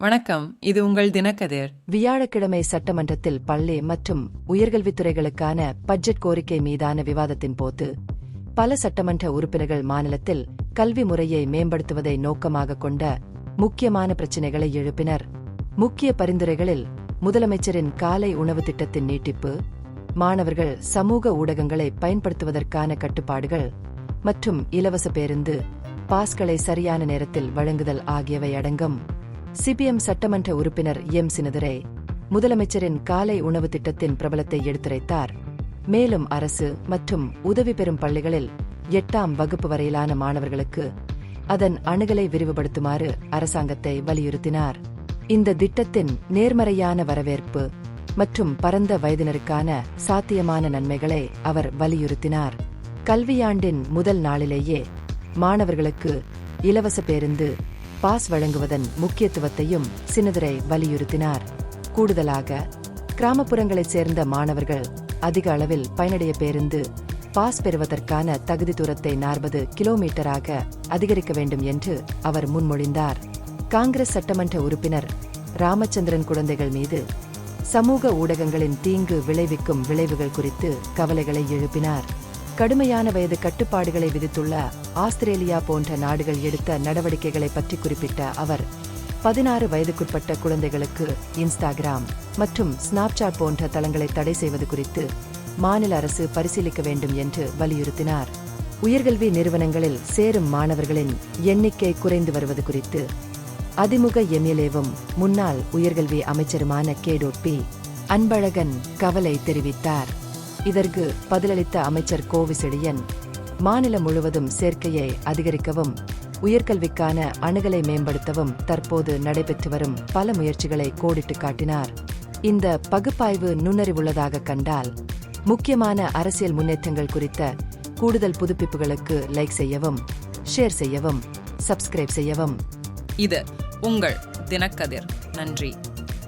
வணக்கம், இது உங்கள் தினக்கதிர். வியாழக்கிழமை சட்டமன்றத்தில் பள்ளி மற்றும் உயர்கல்வித்துறைகளுக்கான பட்ஜெட் கோரிக்கை மீதான விவாதத்தின் போது பல சட்டமன்ற உறுப்பினர்கள் மாநிலத்தில் கல்வி முறையை மேம்படுத்துவதை நோக்கமாக கொண்ட முக்கியமான பிரச்சினைகளை எழுப்பினர். முக்கிய பரிந்துரைகளில் முதலமைச்சரின் காலை உணவு திட்டத்தின் நீட்டிப்பு, மாணவர்கள் சமூக ஊடகங்களை பயன்படுத்துவதற்கான கட்டுப்பாடுகள் மற்றும் இலவச பேருந்து பாஸ்களை சரியான நேரத்தில் வழங்குதல் ஆகியவை அடங்கும். சிபிஎம் சட்டமன்ற உறுப்பினர் எம். சின்னதுரை முதலமைச்சரின் காலை உணவு திட்டத்தின் பிரபலத்தை எடுத்துரைத்தார். மேலும் அரசு மற்றும் உதவி பெறும் பள்ளிகளில் 8ஆம் வகுப்பு வரையிலான மாணவர்களுக்கு அதன் அணுகலை விரிவுபடுத்துமாறு அரசாங்கத்தை வலியுறுத்தினார். இந்த திட்டத்தின் நேர்மறையான வரவேற்பு மற்றும் பரந்த வயதினருக்கான சாத்தியமான நன்மைகளை அவர் வலியுறுத்தினார். கல்வியாண்டின் முதல் நாளிலேயே மாணவர்களுக்கு இலவச பேருந்து பாஸ் வழங்குவதன் முக்கியத்துவத்தையும் சின்னதுரை வலியுறுத்தினார். கூடுதலாக கிராமப்புறங்களைச் சேர்ந்த மாணவர்கள் அதிக அளவில் பயனடைய பேருந்து பாஸ் பெறுவதற்கான தகுதி தூரத்தை 40 கிலோமீட்டராக அதிகரிக்க வேண்டும் என்று அவர் முன்மொழிந்தார். காங்கிரஸ் சட்டமன்ற உறுப்பினர் ராமச்சந்திரன் குழந்தைகள் மீது சமூக ஊடகங்களின் தீங்கு விளைவிக்கும் விளைவுகள் குறித்து கவலைகளை எழுப்பினார். கடுமையான வயது கட்டுப்பாடுகளை விதித்துள்ள ஆஸ்திரேலியா போன்ற நாடுகள் எடுத்த நடவடிக்கைகளை பற்றி குறிப்பிட்ட அவர் 16 வயதுக்குட்பட்ட குழந்தைகளுக்கு இன்ஸ்டாகிராம் மற்றும் ஸ்னாப்சாட் போன்ற தளங்களை தடை செய்வது குறித்து மாநில அரசு பரிசீலிக்க வேண்டும் என்று வலியுறுத்தினார். உயர்கல்வி நிறுவனங்களில் சேரும் மாணவர்களின் எண்ணிக்கை குறைந்து வருவது குறித்து அதிமுக எம்எல்ஏவும் முன்னாள் உயர்கல்வி அமைச்சருமான கே.பி. அன்பழகன் கவலை தெரிவித்தார். இதற்கு பதிலளித்த அமைச்சர் கோவிசெழியன், மாநிலம் முழுவதும் சேர்க்கையை அதிகரிக்கவும் உயர்கல்விக்கான அணுகலை மேம்படுத்தவும் தற்போது நடைபெற்று வரும் பல முயற்சிகளை கோடிட்டு காட்டினார். இந்த பகுப்பாய்வு நுண்ணறிவுள்ளதாக கண்டால் முக்கியமான அரசியல் முன்னேற்றங்கள் குறித்த கூடுதல் புதுப்பிப்புகளுக்கு லைக் செய்யவும், ஷேர் செய்யவும், சப்ஸ்கிரைப் செய்யவும். இது உங்கள் தினக்கதிர். நன்றி.